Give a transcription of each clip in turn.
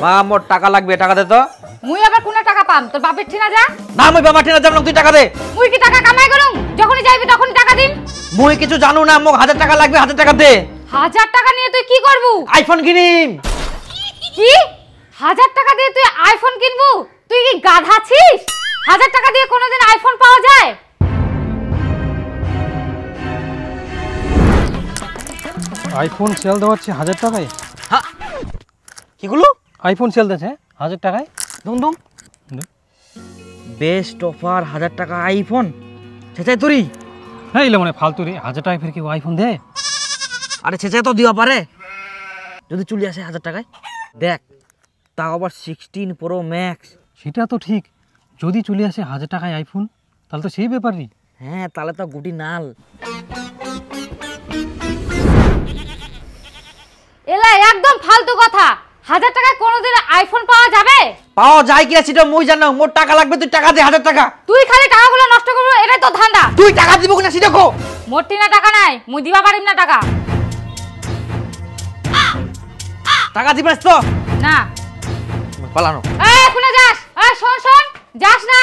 মা মোর টাকা লাগবে, টাকা দে তো। মুই আবার কোন টাকা পাম? তোর বাপের ঠিনা যা। না মুই বাবার ঠিনা যাব না, তুই টাকা দে। মুই কি টাকা কামাই করুম? যখনই যাইবি তখনই টাকা দিন। মুই কিছু জানু না, মোক 1000 টাকা লাগবে, 1000 টাকা দে। 1000 টাকা নিয়ে তুই কি করবু? আইফোন কিনিম। কি 1000 টাকা দিয়ে তুই আইফোন কিনবু? তুই কি গাধা ছিস? 1000 টাকা দিয়ে কোনোদিন আইফোন পাওয়া যায়? আইফোন সেল দেওয়াচ্ছে 1000 টাকায়। হ্যাঁ কিগুলো? আইফোন সেল দিচ্ছে 1000 টাকায়। দুম দুম বেস্ট অফার 1000 টাকা আইফোন। চেঁচাই তুই? হ্যাঁ এলে মানে ফালতু রে, 1000 টাকায় ফের কি আইফোন দে? আরে চেঁচাই তো দিবা পারে যদি চলে আসে 1000 টাকায়। দেখ তাও আবার 16 প্রো ম্যাক্স। সেটা তো ঠিক, যদি চলে আসে 1000 টাকায় আইফোন তাহলে তো সেই ব্যাপারই। হ্যাঁ তাহলে তো গুটি নাল। এলা একদম ফালতু কথা। 1000 টাকায় কোনোদিন আইফোন পাওয়া যাবে? পাওয়া যায় কিনা সেটা মুই জানো। মোর টাকা লাগবে, তুই টাকা দে 1000 টাকা। তুই খালি টাকাগুলো নষ্ট করবি, এটাই তো ধান্দা। তুই টাকা দিব কিনা সেটা কো। মোর টিনা টাকা নাই, মুই দিবা পারিম না টাকা। টাকা দিবাস তো না। পালানো। এই কোনে যাস? এই শোন শোন, যাস না।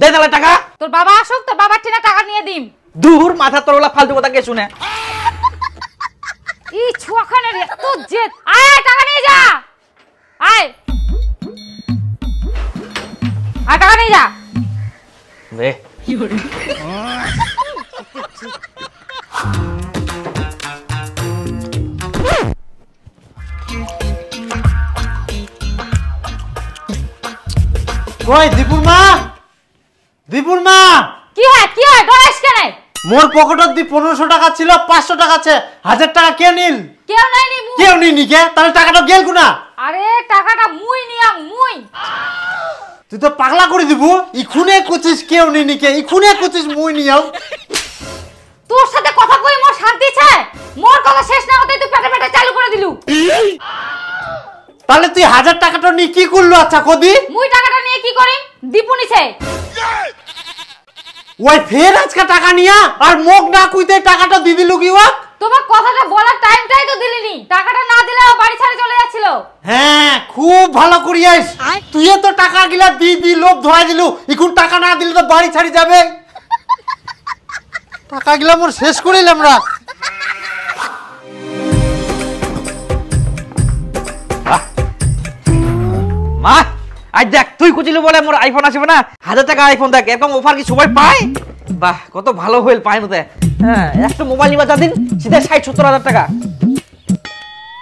দে তাহলে টাকা। তোর বাবা আসুক, তোর বাবার টিনা টাকা নিয়ে দিম। দূর মাথা তোর ওলা ফালতু কথা কে শুনে। ই ছুয়াখানের এত জেদ। আয় টাকা নিয়ে যা। আয় আয় টাকা নিয়ে যা। দে কই দীপুর মা? দীপুর মা কি হয় ডরাইস কেন? মোর পকেটত দি 1500 টাকা ছিল, 500 টাকা আছে, 1000 টাকা কে নিল? কেউ নাই নি মুই। কেউ নিনি কে? তাহলে টাকাটা গেল কোনা? আরে টাকাটা মুই নিয়াম মুই। তুই তো পাগলা করে দিব। ইখুনে কুচিস কেউ নিনি কে, ইখুনে কুচিস মুই নিয়াম। তোর সাথে কথা কই মোর শান্তি চাই। মোর কথা শেষ না হতেই তুই পেটে পেটে চালু করে দিলু। তাহলে তুই 1000 টাকাটা নি কি করলো? আচ্ছা কদি মুই টাকাটা নিয়ে কি করিম? দীপু নিছে। ওই ফের আজকে টাকা নিয়া আর মোক না কইতে টাকাটা দি দিলু কি ওয়া? তোমার কথাটা বলার টাইমটাই তো দিলিনি। টাকাটা না দিলে ও বাড়ি ছেড়ে চলে যাচ্ছিল। হ্যাঁ খুব ভালো করিয়াস। তুই তো টাকা গিলা দি লোভ ধরাই দিলু। এখন টাকা না দিলে তো বাড়ি ছাড়ি যাবে। টাকা গিলা মোর শেষ করিলাম রা। মা আজ দেখ তুই কুচিলি বলে মোর আইফোন আসবে না। 1000 টাকা আইফোন দেখ, এরকম অফার কি সবাই পায়? বাহ কত ভালো হইল পায় মতে। হ্যাঁ একটা মোবাইল নিবা দিন সিধা 60-70 টাকা।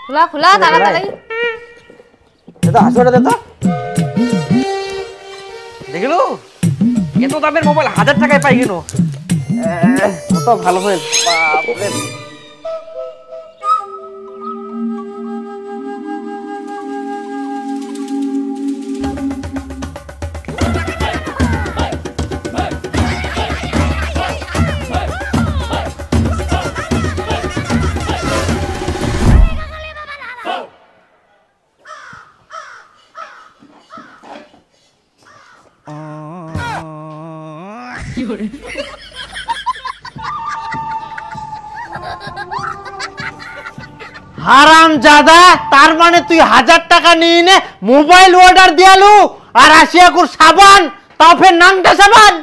খোলা খোলা তাড়াতাড়ি। দাদা আসলে দে তো। দেখিলু এত দামের মোবাইল 1000 টাকায় পাই কিনো। কত ভালো হইল। বাপ রে। হারাম জাদা, তার মানে তুই 1000 টাকা নিয়ে নে মোবাইল অর্ডার দিয়ালু আর আসিয়া কুর সাবান, তাও ফের নাংটা সাবান।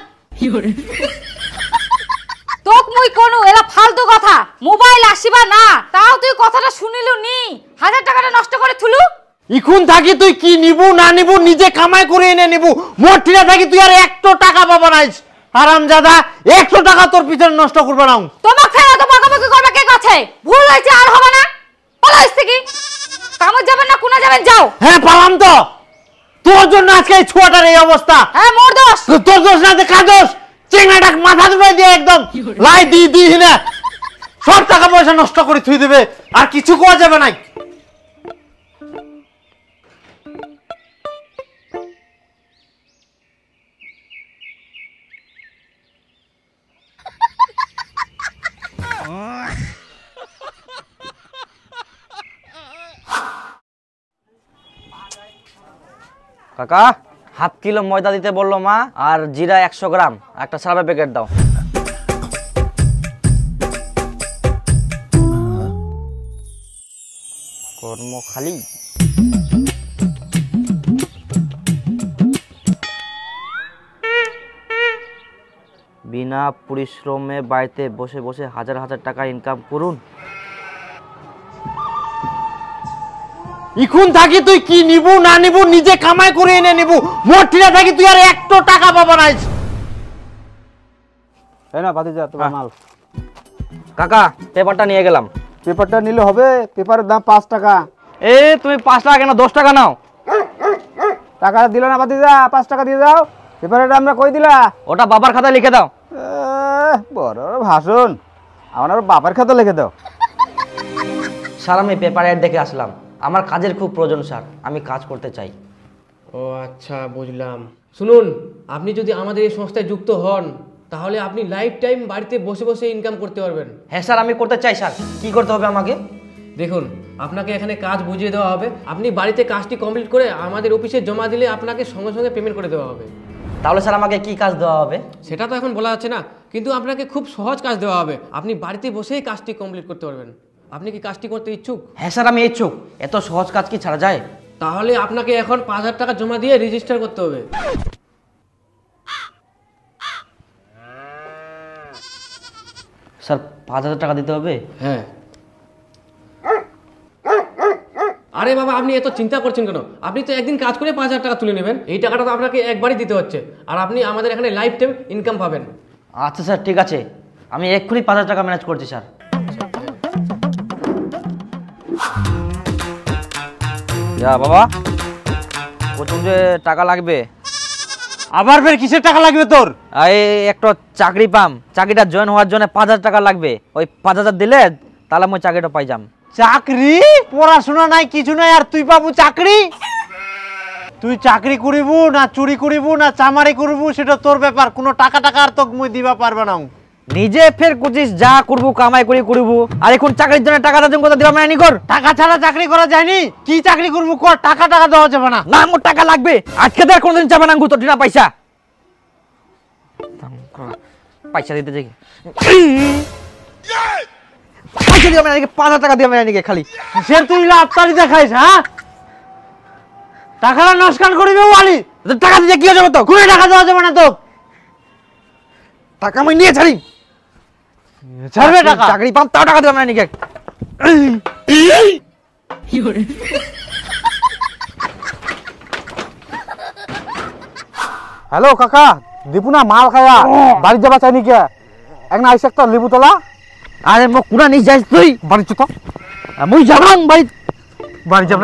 তোক মুই কোন এলা ফালতু কথা। মোবাইল আসিবা না তাও তুই কথাটা শুনিলু নি। 1000 টাকাটা নষ্ট করে থুলু। ইখুন থাকি তুই কি নিবু না নিবু নিজে কামাই করে এনে নিবু। মোটিনা থাকি তুই আর 100 টাকা পাবা নাইস। হারাম জাদা 100 টাকা তোর পিছনে নষ্ট করবে না। তোমাক ফেরা তো বকাবকি করবে কে কাছে? ভুল হইছে আর হবে না। পালাইস থেকে কামে যাবেন না কোনা যাবেন যাও। হ্যাঁ পালাম তো, তোর জন্য আজকে এই ছোয়াটার এই অবস্থা। হ্যাঁ মোর দোষ। তোর দোষ না, দেখা দোষ। চেঙ্গাটা মাথা ধরে দিয়ে একদম লাই দি না সব টাকা পয়সা নষ্ট করে থুই দেবে আর কিছু কোয়া যাবে না। কাকা হাফ কিলো ময়দা দিতে বললো মা, আর জিরা 100 গ্রাম, একটা সারাপের প্যাকেট দাও। কর্ম খালি। বিনা পরিশ্রমে বাড়িতে বসে বসে হাজার হাজার টাকা ইনকাম করুন। এখন থাকি তুই কি নিবু না নিবু নিজে কামাই করে এনে নিবু, মোট ঠিনা থাকি তুই আর 1 টাকা পাবা না। তাই না ভাতিজা তোমার মাল। কাকা পেপারটা নিয়ে গেলাম। পেপারটা নিলে হবে? পেপারের দাম 5 টাকা। এ তুমি 5 টাকা কেন 10 টাকা নাও। টাকা দিল না ভাতিজা, 5 টাকা দিয়ে দাও। পেপারের দামটা কই দিলা? ওটা বাবার খাতায় লিখে দাও। বড় ভাষণ, আমার বাবার খাতা লিখে দাও। স্যার আমি পেপার অ্যাড দেখে আসলাম, আমার কাজের খুব প্রয়োজন স্যার, আমি কাজ করতে চাই। ও আচ্ছা, বুঝলাম। শুনুন, আপনি যদি আমাদের এই সংস্থায় যুক্ত হন তাহলে আপনি লাইফ টাইম বাড়িতে বসে বসে ইনকাম করতে পারবেন। হ্যাঁ স্যার আমি করতে চাই স্যার, কি করতে হবে আমাকে? দেখুন, আপনাকে এখানে কাজ বুঝিয়ে দেওয়া হবে, আপনি বাড়িতে কাজটি কমপ্লিট করে আমাদের অফিসে জমা দিলে আপনাকে সঙ্গে সঙ্গে পেমেন্ট করে দেওয়া হবে। তাহলে স্যার আমাকে কি কাজ দেওয়া হবে? সেটা তো এখন বলা যাচ্ছে না, কিন্তু আপনাকে খুব সহজ কাজ দেওয়া হবে, আপনি বাড়িতে বসেই কাজটি কমপ্লিট করতে পারবেন। আপনি কি কাজটি করতে ইচ্ছুক? হ্যাঁ স্যার আমি ইচ্ছুক, এত সহজ কাজ কি ছাড়া যায়? তাহলে আপনাকে এখন 5,000 টাকা জমা দিয়ে রেজিস্টার করতে হবে। স্যার 5,000 টাকা দিতে হবে? হ্যাঁ। আরে বাবা, আপনি এত চিন্তা করছেন কেন? আপনি তো একদিন কাজ করে 5,000 টাকা তুলে নেবেন, এই টাকাটা তো আপনাকে একবারই দিতে হচ্ছে, আর আপনি আমাদের এখানে লাইফ টাইম ইনকাম পাবেন। আচ্ছা স্যার ঠিক আছে, আমি এক্ষুনি 5,000 টাকা ম্যানেজ করছি স্যার। বাবা প্রথম যে টাকা লাগবে। আবার ফের কিসের টাকা লাগবে তোর? এই একটা চাকরি পাম, চাকরিটা জয়েন হওয়ার জন্য 5,000 টাকা লাগবে, ওই 5,000 দিলে তাহলে আমি চাকরিটা পাই যাম। চাকরি? পড়াশোনা নাই কিছু নাই আর তুই পাবো চাকরি? তুই চাকরি করিব না চুরি করিব না চামারি করিব সেটা তোর ব্যাপার, কোনো টাকা টাকা আর তোকে মুই দিবা পারবে না। নিজে ফের কুচিস যা করবো কামাই করে করব, আর এখন চাকরির জন্য টাকা দাম কথা দিবা মানে কর। টাকা ছাড়া চাকরি করা যায়নি, কি চাকরি করবো কর, টাকা টাকা দেওয়া যাবে না। না মোর টাকা লাগবে, আজকে তো কোনদিন চাবে না গুতো না পয়সা পয়সা দিতে যাই। পয়সা দিবা মানে 5,000 টাকা দিবা মানে খালি সে তুই লাভতারি দেখাইস? হ্যাঁ টাকাটা নস্কান করিবে ওয়ালি, টাকা দিতে কি যাবে তো? কোনো টাকা দেওয়া যাবে না তো। টাকা আমি নিয়ে ছাড়ি, ছাড়বে টাকা? চাকরি পাম তাও টাকা দিবা মানে হ্যালো কাকা, দীপু না মাল খায়া বাড়ি যাবা চাইনি কে? এক না আইসে একটা লেবু তোলা। আরে মোক কুড়া নিয়ে যাইস তুই? বাড়ি চুতো মুই যাবাং বাড়ি, বাড়ি যাবো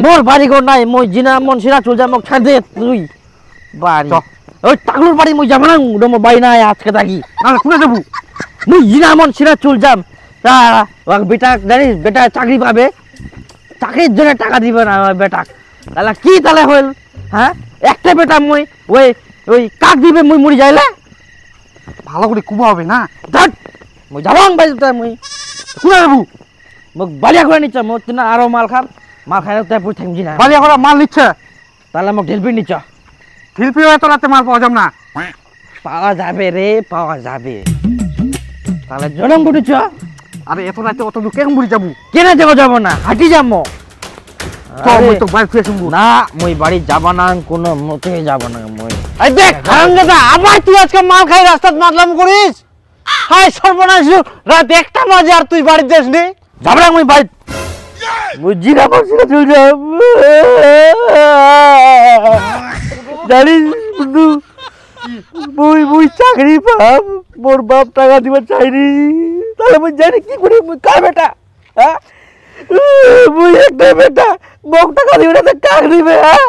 মোর বাড়ি ঘর নাই, মই জিনা মন সিনা চল যা, মোক ছাড় দে তুই বাড়ি। ওই টাকলুর বাড়ি মই যাবাং, মোর বাড়ি নাই আজকে থাকি না কোনে যাবো? মুই জিনা মন সিনা চল যাম। তা বেটা জানিস বেটা চাকরি পাবে, চাকরির জন্য টাকা দিবে না বেটা, তাহলে কি তাহলে হইল? হ্যাঁ একটা বেটা মই ওই ওই কাক দিবে মুই মরি যাইলে? ভালো করে কুবা হবে না। ধর মই যাবাং বাড়িতে, মুই কোনে যাবো? মোক বালিয়া করে নিচ্ছ, মোর না আরো মাল খাম, মাল খাই তাই পুই থাকি না, বাড়ি এখন মাল নিচ্ছে, তাহলে মোক ঢেলপি নিচ্ছ। শিল্পী এত রাতে মাল পাওয়া যাব না। পাওয়া যাবে রে, পাওয়া যাবে, তাহলে জনম ঘটেছ। আরে এত রাতে অত দূর কেমন বুড়ি যাবো? কেনে যাবো? যাবো না, হাঁটি যাবো। তো বাড়ি ফিরে শুনবো না মই বাড়ি যাব না, কোনো মতে যাব না মই। এই দেখ হারামজাদা, আবার তুই আজকে মাল খাই রাস্তায় মাতলাম করিস? হাই সর্বনাশ, রাত 1টা বাজে আর তুই বাড়ি যাস নি? যাব না মই বাড়ি, মই জিনা বলছি না চল যাব। জানিস বন্ধু, মই চাকরি পাব, মোর বাপ টাকা দিবা চাইনি, তাহলে মই জানি কি করি? মই কার বেটা? হ্যাঁ মই একটা বেটা, মোক টাকা দিবে না কাক দিবে? হ্যাঁ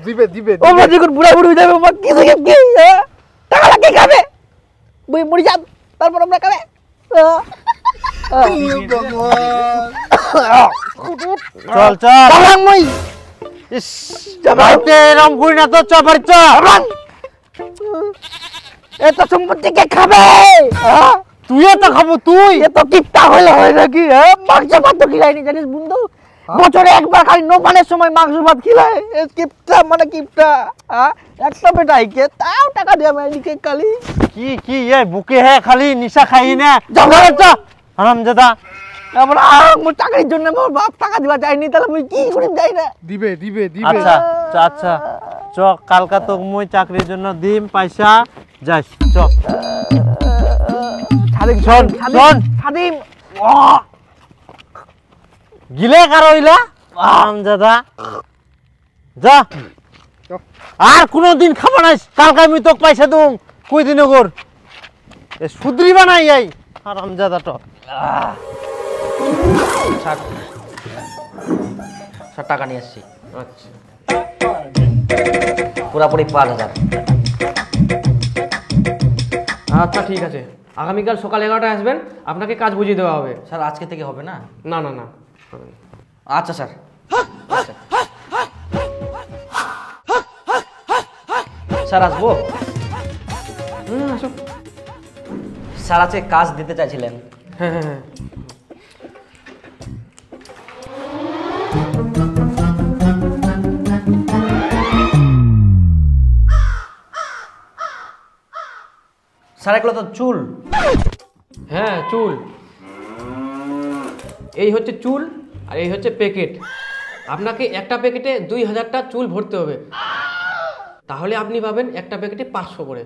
দিবে দিবে ও মা যখন বুড়া বুড়ি হয়ে যাবে, আমার কি থেকে কি? হ্যাঁ টাকা লাগে খাবে, মই মরে যাব, তারপর আমরা খাবে। চল চল যাবাং মই, ইস বাড়িতে এরম করি না তো, চ বাড়ি চ। এত সম্পত্তি কে খাবে? হ্যাঁ তুই তো খাবো, তুই এত কিপটা হলে হয় নাকি? হ্যাঁ মাংস ভাত তো খিলাইনি জানিস বন্ধু, বছরে একবার খালি নোমানের সময় মাংস ভাত খিলায়, কিপটা মানে কিপটা। হ্যাঁ একটা বেটা আইকে তাও টাকা দেওয়া মাইনিকে খালি কি কি ये भूखे है खाली निशा खाई ना। যাও চ হারামজাদা, আমার মোর চাকরির জন্য মোর বাপ টাকা দিবা চাইনি, তাহলে মুই কি করে যাই না? দিবে দিবে দিবে। আচ্ছা আচ্ছা চ কালকা তো মুই চাকরির জন্য দিম পয়সা যাস চ সাদিম শোন, শোন। সাদিম গিলে কার হইলা আমজাদা যা আর কোনদিন খাবা না, কালকে আমি তোকে পয়সা দেব কই দিন ওগর এ সুদ্রিবা নাই এই হারামজাদাটা। স্যার টাকা নিয়ে এসছি আচ্ছা পুরাপুরি 5,000। আচ্ছা ঠিক আছে, আগামীকাল সকাল 11টায় আসবেন, আপনাকে কাজ বুঝিয়ে দেওয়া হবে। স্যার আজকে থেকে হবে না? না না না, আচ্ছা স্যার। আচ্ছা। স্যার আসবো? আসো। স্যার আজকে কাজ দিতে চাইছিলেন। হ্যাঁ হ্যাঁ হ্যাঁ। স্যার এগুলো তো চুল। হ্যাঁ চুল, এই হচ্ছে চুল আর এই হচ্ছে প্যাকেট। আপনাকে একটা প্যাকেটে 2000টা চুল ভরতে হবে, তাহলে আপনি পাবেন একটা প্যাকেটে 500 করে।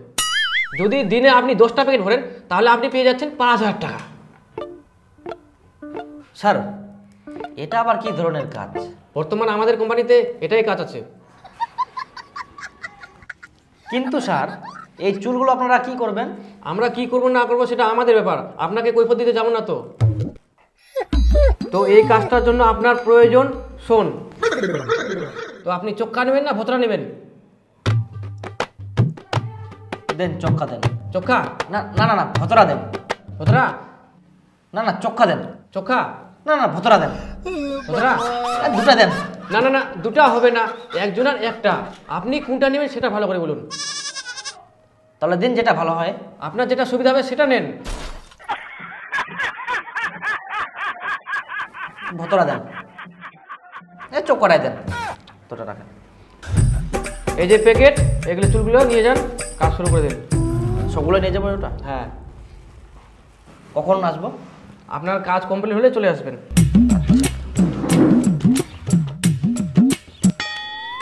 যদি দিনে আপনি 10টা প্যাকেট ভরেন তাহলে আপনি পেয়ে যাচ্ছেন 5000 টাকা। স্যার এটা আবার কি ধরনের কাজ? বর্তমানে আমাদের কোম্পানিতে এটাই কাজ আছে। কিন্তু স্যার এই চুলগুলো আপনারা কি করবেন? আমরা কি করব না করব সেটা আমাদের ব্যাপার, আপনাকে কৈফিয়ত দিতে যাব না। তো এই কাজটার জন্য আপনার প্রয়োজন শোন। তো আপনি চক্কা নেবেন না ভোতরা নেবেন? দেন চক্কা দেন। চক্কা? না না না না ভতরা দেন। ভোতরা? না না চক্কা দেন। চক্কা? না না ভতরা দেন। ভোতরা? দুটা দেন। না না না, দুটা হবে না, একজনের একটা। আপনি কোনটা নেবেন সেটা ভালো করে বলুন। তাহলে দিন যেটা ভালো হয়। আপনার যেটা সুবিধা হবে সেটা নেন। ভতরা দেন। এই চক্করাই দেন। তোটা রাখেন। এই যে প্যাকেট, এগুলো চুলগুলো নিয়ে যান, কাজ শুরু করে দিন। সবগুলো নিয়ে যাবো ওটা? হ্যাঁ। কখন আসবো? আপনার কাজ কমপ্লিট হলে চলে আসবেন।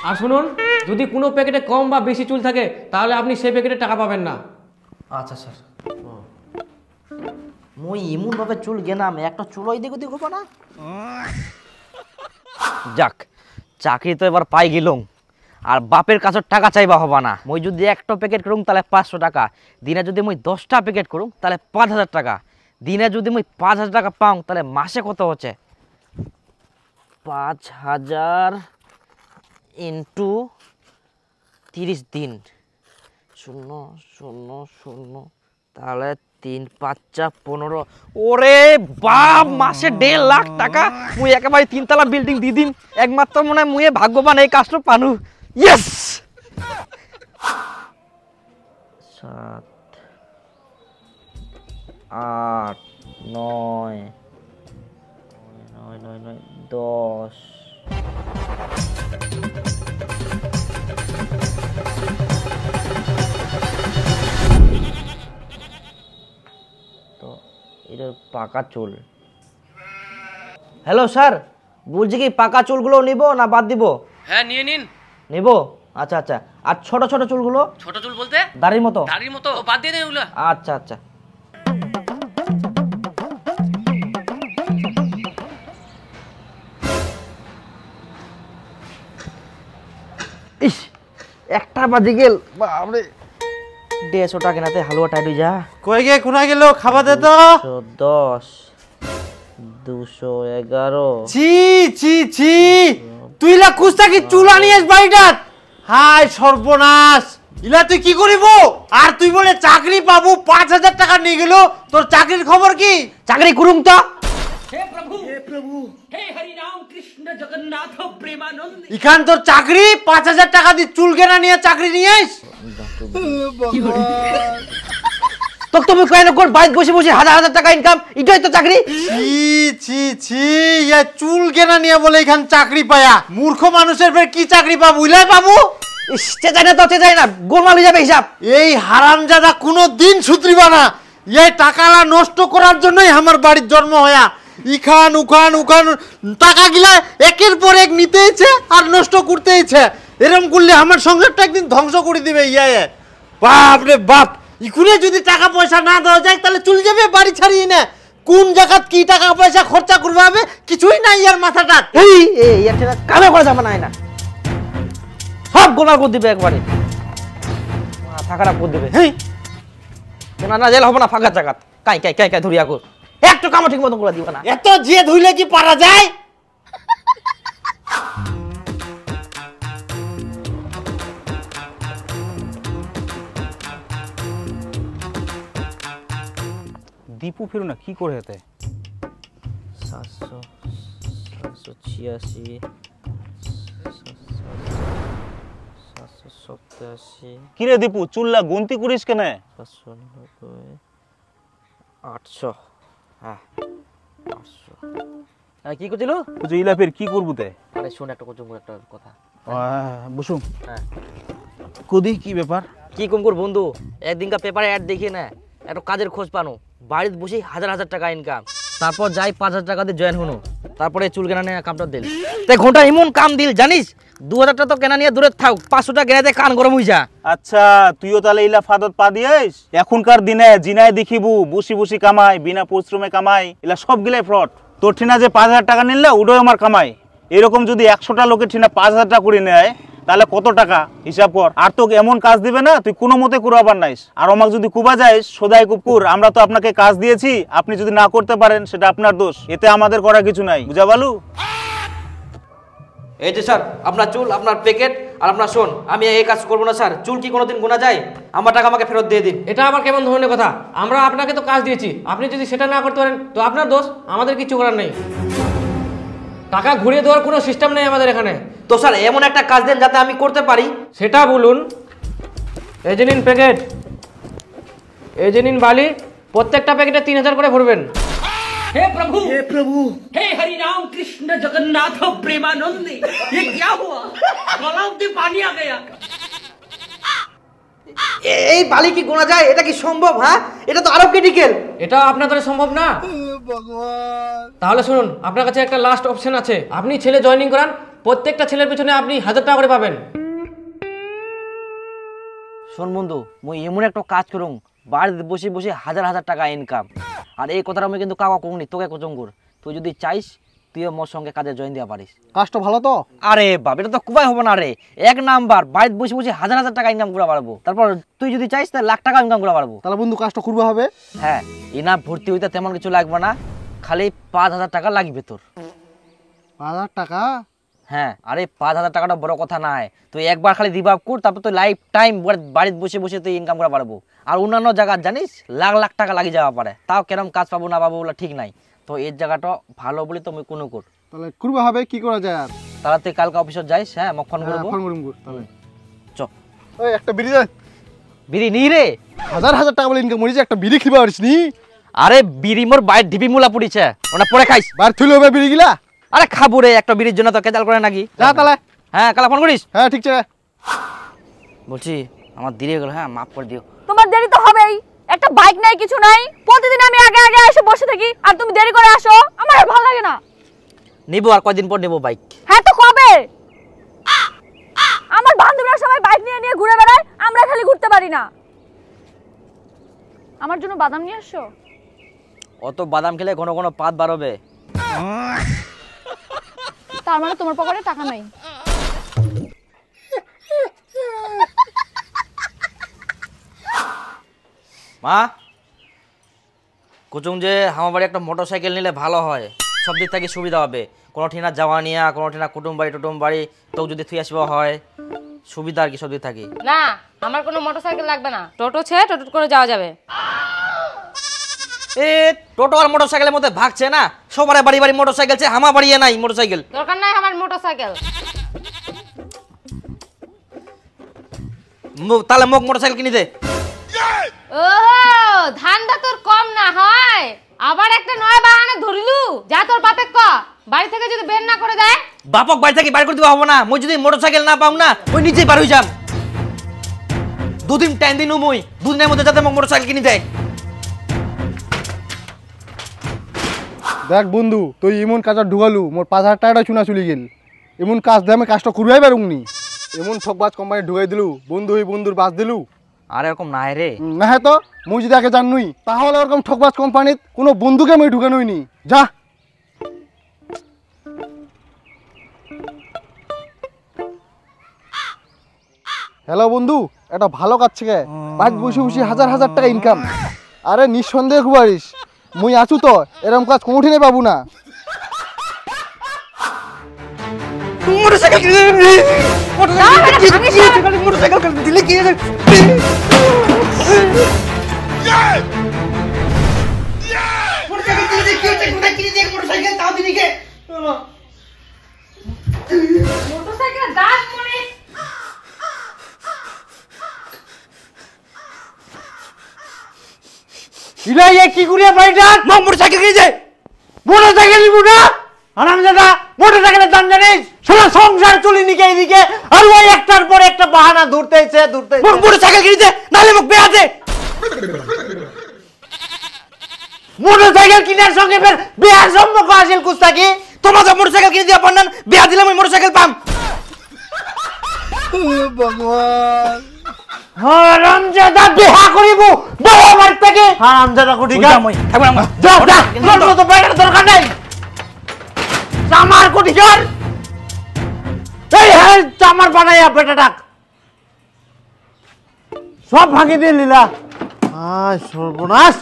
আর শুনুন, যদি কোনো প্যাকেটে কম বা বেশি চুল থাকে তাহলে আপনি সেই প্যাকেটে টাকা পাবেন না। আচ্ছা স্যার। মুই এমন ভাবে চুল গেনাম একটা চুল ওই দিক ওদিক হবো না। যাক চাকরি তো এবার পাই গেলুম, আর বাপের কাছে টাকা চাইবা হবা না। মুই যদি একটা প্যাকেট করুম তাহলে 500 টাকা, দিনে যদি মুই 10টা প্যাকেট করুম তাহলে 5000 টাকা, দিনে যদি মুই 5000 টাকা পাও তাহলে মাসে কত হচ্ছে? 5000 ইন্টু 30 দিন, 0 0 0, তাহলে 3 5 15। ওরে বাপ, মাসে 1.5 লাখ টাকা। মুই একেবারে 3 তলা বিল্ডিং দি দিম। একমাত্র মনে হয় মুয়ে ভাগ্যবান এই কাজটা পানু। ইয়েস। 7 8 9 9 9 10। তো এটা পাকা চুল। হ্যালো স্যার, বলছি কি পাকা চুলগুলো নিব না বাদ দিব? হ্যাঁ নিয়ে নিন। নিব? আচ্ছা আচ্ছা। আর ছোট ছোট চুলগুলো? ছোট চুল বলতে দাড়ির মতো? দাড়ির মতো বাদ দিয়ে দেন ওগুলো। আচ্ছা আচ্ছা। ইস, একটা বাজে গেল। বাপরে, 150 টাকা কেনাতে হালুয়া টাইট হয়ে যা। কই গে কোনা গেল খাবা দে তো। 110 211। ছি ছি ছি, তুই লা কুস্তা কি চুলা নিয়েস বাড়িটাত? হাই সর্বনাশ, ইলা তুই কি করিব? আর তুই বলে চাকরি পাবো, 5000 টাকা নিয়ে গেল। তোর চাকরির খবর কি? চাকরি করুম তো। ইখান তোর চাকরি 5000 টাকা দিয়ে চুল কেনা নিয়ে চাকরি নিয়েস? তো তুমি কয়েন কোন বাইক বসে বসে হাজার হাজার টাকা ইনকাম, এটাই তো চাকরি। ছি ছি ছি, ইয়া চুল কেনা নিয়ে বলে এখান চাকরি পায়া। মূর্খ মানুষের ফের কি চাকরি পাবো? ইলাই পাবো? ইস, চেঁচাই না তো চেঁচাই না, গোলমাল হয়ে যাবে হিসাব। এই হারামজাদা কোনো দিন সুধরিবা না। এই টাকালা নষ্ট করার জন্যই আমার বাড়ির জন্ম হয়া। ইখান উখান উখান টাকা গিলা একের পর এক নিতেইছে আর নষ্ট করতেইছে। এরকম করলে আমার সংসারটা একদিন ধ্বংস করে দিবে। বাপ রে বাপ, ইকুনে যদি টাকা পয়সা না দেওয়া যায় তাহলে চলে যাবে বাড়ি ছাড়িয়ে না। কোন জায়গাত কি টাকা পয়সা খরচা করবে হবে কিছুই নাই ইয়ার মাথাটা। এই কামে করা যাবে না, সব গোলা করে দিবে একবারে, মাথা খারাপ করে দিবে। হেই না না জেল হবে না, ফাঁকা জায়গা কাই কাই কাই কাই ধরিয়া কর, একটু কামও ঠিক মতো করে দিবে না। এত যে ধুইলে কি পারা যায়? দীপু ফিরো না কি করে হেতে 786 787 কি রে দীপু চুল্লা গুনতি করিস কেন? 790 800। হ্যাঁ 800। হ্যাঁ কি করছিল? তুই ইলা ফের কি করবু তে? আরে শোন একটা একটা কথা। বসুম। হ্যাঁ কদি কি ব্যাপার? কি কম কর বন্ধু, একদিনকার পেপারে অ্যাড দেখি না, একটা কাজের খোঁজ পানো, বাড়িতে বসেই হাজার হাজার টাকা ইনকাম, তারপর যাই 5000 টাকা দিয়ে জয়েন হনো, তারপরে চুল কেনা নিয়ে কামটা দিল, তাই ঘন্টা এমন কাম দিল জানিস, 2000 টাকা তো কেনা নিয়ে দূরে থাক, 500 টাকা কেনাতে কান গরম হয়ে যা। আচ্ছা তুইও তাহলে ইলা ফাদত পা দিয়েস? এখনকার দিনে জিনায় দেখিবু বসি বসি কামাই, বিনা পরিশ্রমে কামাই, এলা সব গিলাই ফ্রড। তোর ঠিনা যে 5000 টাকা নিলে ওটাই আমার কামাই, এরকম যদি 100টা লোকের ঠিনা 5000 টাকা করে নেয় তাহলে কত টাকা হিসাব কর। আর তোকে এমন কাজ দিবে না তুই কোনো মতে কুরাবার নাইস। আর আমাকে যদি কুবা যাইস সদাই কুকুর, আমরা তো আপনাকে কাজ দিয়েছি, আপনি যদি না করতে পারেন সেটা আপনার দোষ, এতে আমাদের করার কিছু নাই, বুঝা বালু? এই যে স্যার আপনার চুল, আপনার প্যাকেট, আর আপনার শোন, আমি এই কাজ করবো না স্যার। চুল কি কোনোদিন গোনা যায়? আমার টাকা আমাকে ফেরত দিয়ে দিন। এটা আবার কেমন ধরনের কথা? আমরা আপনাকে তো কাজ দিয়েছি, আপনি যদি সেটা না করতে পারেন তো আপনার দোষ, আমাদের কিছু করার নেই। টাকা ঘুরিয়ে দেওয়ার কোনো সিস্টেম নেই আমাদের এখানে। তো স্যার এমন একটা কাজ দেন যাতে আমি করতে পারি। সেটা বলুন। এই যে নিন প্যাকেট, এই যে নিন বালি, প্রত্যেকটা প্যাকেটে 3000 করে ভরবেন। हे प्रभु हे हरि राम कृष्ण जगन्नाथ प्रेमानंद, ये क्या हुआ? गलाव में पानी आ गया। এই বালি কি গোনা যায়? এটা কি সম্ভব? হ্যাঁ এটা তো আরো ক্রিটিক্যাল। এটা আপনার দ্বারা সম্ভব না। তাহলে শুনুন, আপনার কাছে একটা লাস্ট অপশন আছে, আপনি ছেলে জয়েনিং করান, প্রত্যেকটা ছেলের পিছনে আপনি 1000 টাকা করে পাবেন। শোন বন্ধু, মুই এমন একটা কাজ করুম, বাড়িতে বসে বসে হাজার হাজার টাকা ইনকাম, আর এই কথাটা আমি কিন্তু কাকা কমনি, তোকে কোচঙ্গুর, তুই যদি চাইস তুইও মোর সঙ্গে কাজে জয়েন দেওয়া পারিস। কাজটা ভালো তো? আরে বাপ, এটা তো কুবাই হবে না রে, এক নাম্বার, বাড়িতে বসে বসে হাজার হাজার টাকা ইনকাম করা পারবো, তারপর তুই যদি চাইস তাহলে লাখ টাকা ইনকাম করা পারবো। তাহলে বন্ধু কাজটা করবে হবে? হ্যাঁ, ইনা ভর্তি হইতে তেমন কিছু লাগবে না, খালি 5000 টাকা লাগবে তোর। 5000 টাকা? হ্যাঁ, আরে 5000 টাকাটা বড় কথা নাই, তুই একবার খালি রিভাইভ কর, তারপর তুই লাইফ টাইম বাড়িতে বসে বসে তুই ইনকাম করা পারবো। আর অন্যান্য জায়গা জানিস লাখ লাখ টাকা লাগি যাওয়া পারে, তাও কেরম কাজ পাবো না পাবো বলে ঠিক নাই, তো এর জায়গাটা ভালো বলি তুমি কোনো কর। তাহলে করবে হবে, কি করা যায় আর? তাহলে তুই কালকে অফিসে যাইস, হ্যাঁ মোক ফোন করবো। ফোন করুম তাহলে চ। ওই একটা বিড়ি দে। বিড়ি নি রে, হাজার হাজার টাকা বলে ইনকাম করিস, একটা বিড়ি খিবা পারিস নি? আরে বিড়ি মোর বাইর ঢিপি মুলা পড়িছে, ওনা পরে খাইস। বার থুলে হবে বিড়ি গিলা? আরে খাবো রে, একটা বিড়ির জন্য তো কেজাল করে নাকি? যা তাহলে। হ্যাঁ কালা ফোন করিস। হ্যাঁ ঠিক আছে। বলছি আমার দেরি হয়ে গেল, হ্যাঁ মাফ করে দিও। তোমার দেরি তো হবেই, একটা বাইক নাই কিছু নাই, প্রতিদিন আমি আগে আগে এসে বসে থাকি আর তুমি দেরি করে আসো, আমার আর ভালো লাগে না। নিবো, আর কয়দিন পর নেবো বাইক। হ্যাঁ তো কবে? আমার বান্ধবীরা সবাই বাইক নিয়ে নিয়ে ঘুরে বেড়ায়, আমরা খালি ঘুরতে পারি না। আমার জন্য বাদাম নিয়ে আসো। অত বাদাম খেলে ঘন ঘন পাত বাড়বে। তার মানে তোমার পকেটে টাকা নাই? মা কুচুং যে আমার বাড়ি একটা মোটর সাইকেল নিলে ভালো হয়, সব দিক থেকে সুবিধা হবে, কোনো ঠিনা যাওয়া নিয়া, কোনো ঠিনা কুটুম বাড়ি তো যদি থুই আসবা হয়, সুবিধা আর কি সব দিক থাকি। না, আমার কোনো মোটরসাইকেল লাগবে না, টোটো ছে টোটো করে যাওয়া যাবে। এ টোটো আর মোটর সাইকেলের মধ্যে ভাগছে না, সবার বাড়ি বাড়ি মোটর সাইকেল আছে, আমার বাড়িয়ে নাই মোটর সাইকেল। দরকার নাই আমার মোটরসাইকেল। তাহলে মোক মোটর সাইকেল কিনে দে। ও ধান্দা তোর কম না হয়, আবার একটা নয় বাহানা ধরিলু, যা তোর বাপে ক বাড়ি থেকে যদি বের না করে দেয়। বাপক বাড়ি থেকে বাইর করে দেওয়া হবে না, মই যদি মোটর সাইকেল না পাও না ওই নিজেই বার হয়ে যাম। দুদিন টাইম দিন, মই দুদিনের মধ্যে যাতে মোক মোটর সাইকেল কিনে দেয়। দেখ বন্ধু তুই এমন কাজটা ঢুকালু মোর 5,000 টাকাটা চুনা চলে গেল। এমন কাজ দিয়ে আমি কাজটা করবাই পারুংনি। এমন ঠকবাজ কোম্পানি ঢুকাই দিলু, বন্ধু হই বন্ধুর বাস দিলু। আর এরকম নাই রে। না হ্যাঁ তো মুই যদি আগে জানুই তাহলে ওরকম ঠকবাজ কোম্পানিত কোনো বন্ধুকে আমি ঢুকানোই নি। যা হ্যালো বন্ধু, এটা ভালো কাজ থেকে বাজ বসে বসে হাজার হাজার টাকা ইনকাম। আরে নিঃসন্দেহে খুবারিস, মুই আছু তো, এরকম কাজ কোনোদিনই পাবো না। মোটরসাইকেল দাস মনে ইলা এ কি করিয়া বাইটা মোটরসাইকেল কি যায়? মোটরসাইকেল নিবো না হারামজাদা, মোটরসাইকেলের দাম জানিস? সারা সংসার চলি নিকে এদিকে, আর ওই একটার পর একটা বাহানা ধরতেছে। মোটরসাইকেল কিনতে নালে মুখ বেয়াতে। মোটরসাইকেল কিনার সঙ্গে ফের বেয়ার সম্পর্ক আসিল কুস্তাকি। তোমাকে মোটরসাইকেল কিনে দিয়া পান্নান বিয়া দিলে আমি মোটরসাইকেল পাম। ভগবান হারামজাদা বিয়া করিব বড় বাড়ি থেকে। হারামজাদা কোটিকা যা যা, তোর তো বাইরের দরকার নেই। চামার কোটিকার এই হ্যাঁ চামার বানাইয়া বেটাটাক সব ভাঙি দিয়ে লীলা। আয় সর্বনাশ।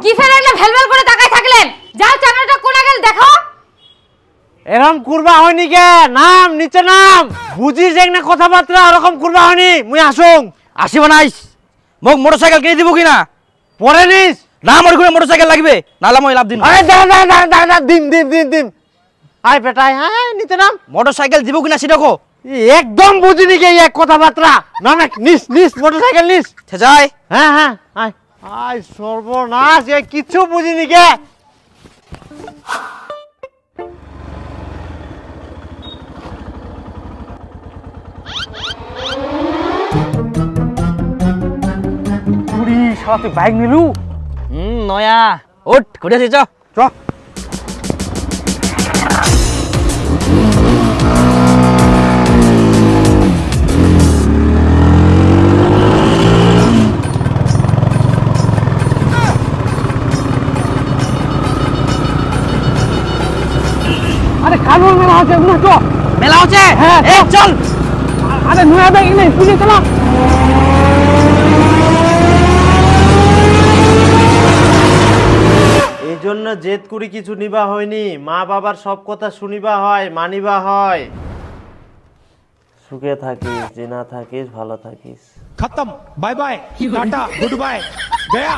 কি ফের এগুলো ভেলভেল করে তাকাই থাকলেন? যাও চামড়াটা কোনা গেল দেখো। এরকম করবা হয়নি কে? নাম নিচে নাম, বুঝিস না কথাবার্তা, ওরকম করবা হয়নি। মুই আসুং আসিব নাইস মোক মোটরসাইকেল কিনে দিব কিনা? পরে নিস না আমার ঘুরে মোটরসাইকেল লাগবে, নাহলে মই লাভ দিন। আরে দাঁড়া দাঁড়া দাঁড়া, দিন দিন দিন দিন। আয় বেটাই, হ্যাঁ নিচে নাম। মোটরসাইকেল দিব কিনা সেটা কো। একদম বুঝিনি কে এক কথাবার্তা। না না নিস নিস মোটরসাইকেল নিস। যাই হ্যাঁ হ্যাঁ আয় আয় সর্বনাশ, এ কিছু বুঝিনি কে। পুরি শালা তুই বাইক নিলু? নয়া ওঠ ঘুরে আসি চ। আরে কানুন মেলা হচ্ছে না তো? মেলা হচ্ছে, হ্যাঁ চল। আরে নয়া বাইক নেই, পুরি চলো। এই জন্য জেদ করি কিছু নিবা হয়নি। মা বাবার সব কথা শুনিবা হয়, মানিবা হয়। সুখে থাকিস, যে না থাকিস ভালো থাকিস। खत्म bye bye tata goodbye गया